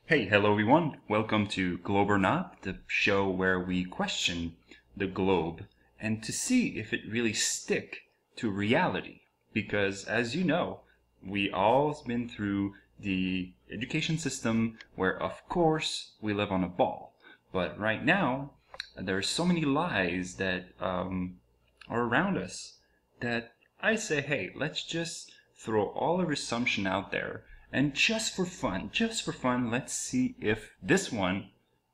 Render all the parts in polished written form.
Hello everyone. Welcome to Globe or Not, the show where we question the globe and to see if it really stick to reality. Because as you know, we all been through the education system where of course we live on a ball. But right now, there are so many lies that are around us that I say, hey, let's just throw all our assumption out there and just for fun, let's see if this one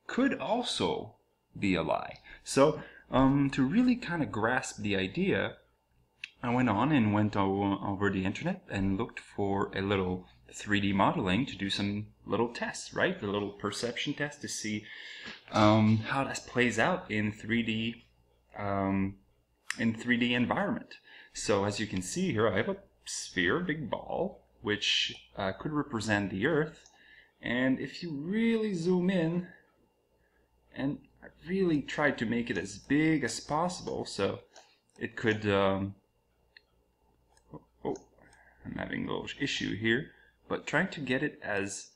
could also be a lie. So, to really kind of grasp the idea, I went on and went over the internet and looked for a little 3D modeling to do some little tests, right? A little perception test to see how that plays out in 3D environment. So as you can see here, I have a sphere, big ball, which could represent the Earth. And if you really zoom in, and I really tried to make it as big as possible, so it could, oh, I'm having a little issue here, but trying to get it as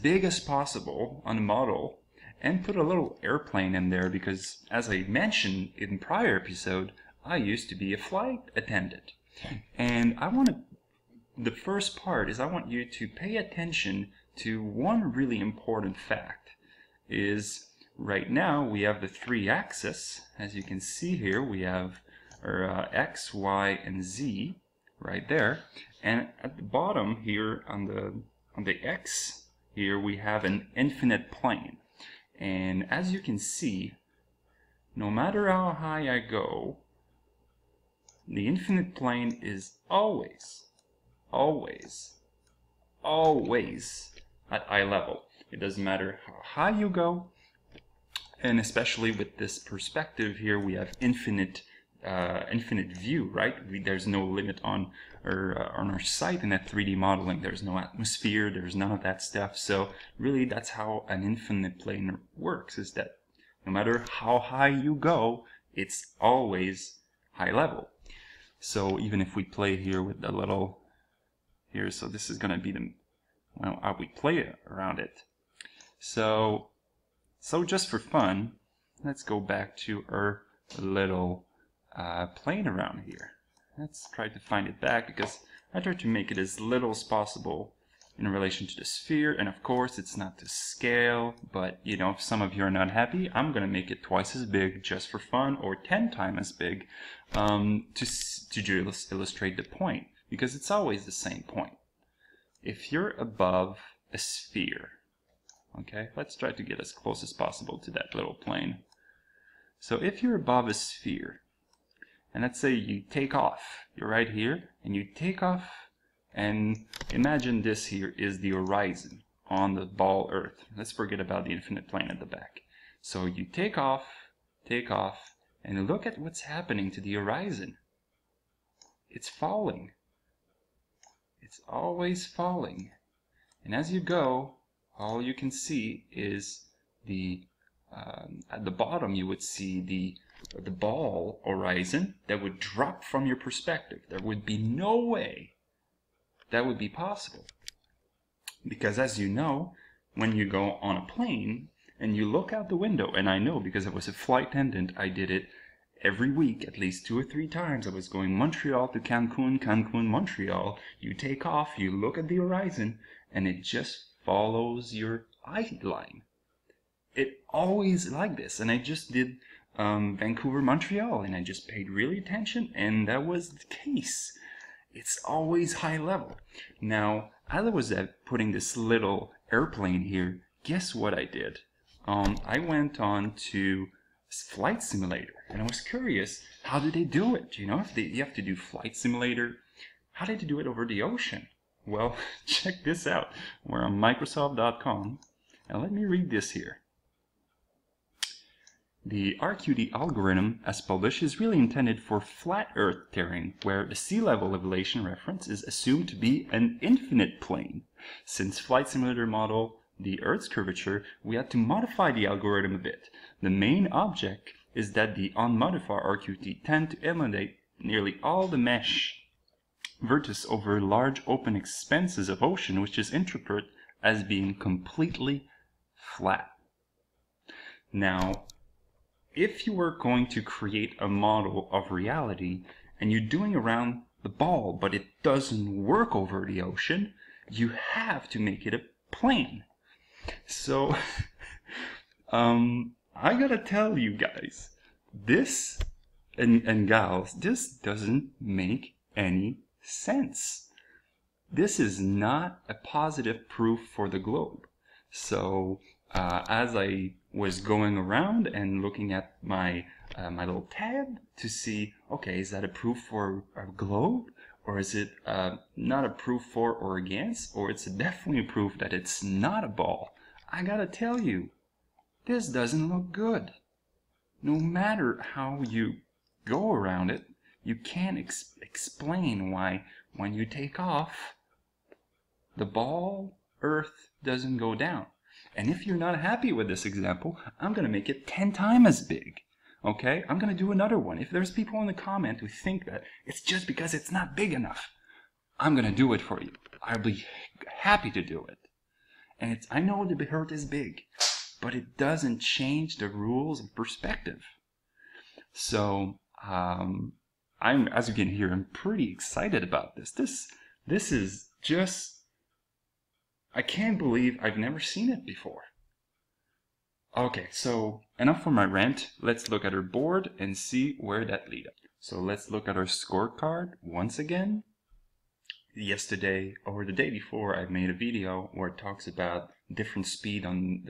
big as possible on the model, and put a little airplane in there because, as I mentioned in prior episode, I used to be a flight attendant. And the first part is I want you to pay attention to one really important fact. Is right now we have the three axes. As you can see here, we have our X, Y, and Z right there. And at the bottom here on the X here, we have an infinite plane. And as you can see, no matter how high I go, the infinite plane is always at eye level. It doesn't matter how high you go, and especially with this perspective here, we have infinite view, right? There's no limit on our sight in that 3D modeling. There's no atmosphere, there's none of that stuff. So really, that's how an infinite plane works, is that no matter how high you go, it's always high level. So even if we play here with the little here, so this is going to be how we play around it. So just for fun, let's go back to our little plane around here. Let's try to find it back because I try to make it as little as possible in relation to the sphere, and of course it's not to scale, but you know, if some of you are not happy, I'm gonna make it twice as big just for fun, or 10 times as big, to illustrate the point, because it's always the same point. If you're above a sphere, okay, let's try to get as close as possible to that little plane. So if you're above a sphere, and let's say you take off, you're right here, and you take off, and imagine this here is the horizon on the ball Earth. Let's forget about the infinite plane at the back. So you take off, and look at what's happening to the horizon. It's falling. It's always falling. And as you go, all you can see is at the bottom you would see the ball horizon that would drop from your perspective. There would be no way that would be possible. Because as you know, when you go on a plane and you look out the window, and I know because I was a flight attendant, I did it every week, at least 2 or 3 times. I was going Montreal to Cancun, Montreal. You take off, you look at the horizon, and it just follows your eye line. It always like this, and I just did Vancouver, Montreal, and I just paid really attention, and that was the case. It's always high level. Now, as I was putting this little airplane here, guess what I did? I went on to Flight Simulator, and I was curious, how do they do it? You know, if you have to do Flight Simulator, how did they do it over the ocean? Well, check this out. We're on Microsoft.com, and let me read this here. The RQD algorithm, as published, is really intended for flat Earth terrain, where the sea level elevation reference is assumed to be an infinite plane. Since Flight Simulator model the Earth's curvature, we had to modify the algorithm a bit. The main object is that the unmodified RQT tend to eliminate nearly all the mesh vertex over large open expanses of ocean, which is interpreted as being completely flat. Now, if you were going to create a model of reality and you're doing around the ball, but it doesn't work over the ocean, you have to make it a plane. So, I gotta tell you guys, this and gals, this doesn't make any sense. This is not a positive proof for the globe. So as I was going around and looking at my my little tab to see, okay, is that a proof for a globe, or is it not a proof for or against, or it's definitely a proof that it's not a ball? I gotta tell you, this doesn't look good. No matter how you go around it, you can't explain why when you take off, the ball Earth doesn't go down. And if you're not happy with this example, I'm going to make it 10 times as big. Okay? I'm going to do another one. If there's people in the comment who think that it's just because it's not big enough, I'm going to do it for you. I'll be happy to do it. And I know the Earth is big, but it doesn't change the rules of perspective. So, as you can hear, I'm pretty excited about this. This is just, I can't believe I've never seen it before. Okay, so enough for my rant. Let's look at our board and see where that leads us. So let's look at our scorecard once again. Yesterday or the day before, I made a video where it talks about different speed on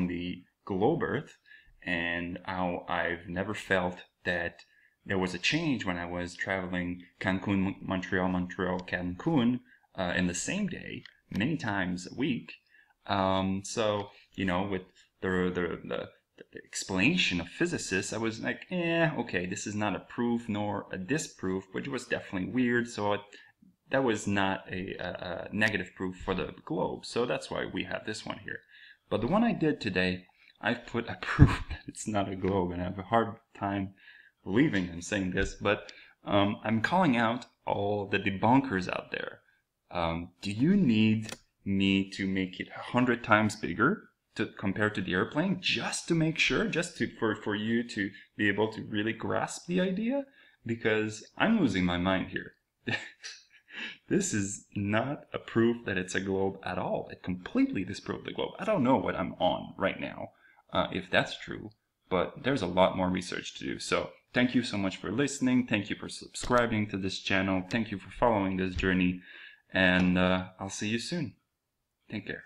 the globe Earth, and how I've never felt that there was a change when I was traveling Cancun, Montreal, Cancun in the same day, many times a week. So, you know, with the explanation of physicists, I was like, okay, this is not a proof nor a disproof, but it was definitely weird. So that was not a negative proof for the globe. So that's why we have this one here. But the one I did today, I've put a proof that it's not a globe, and I have a hard time believing I'm saying this, but I'm calling out all the debunkers out there. Do you need me to make it 100 times bigger compared to the airplane, just to make sure, for you to be able to really grasp the idea? Because I'm losing my mind here. This is not a proof that it's a globe at all. It completely disproved the globe. I don't know what I'm on right now, if that's true, but there's a lot more research to do. So thank you so much for listening. Thank you for subscribing to this channel. Thank you for following this journey, and I'll see you soon. Take care.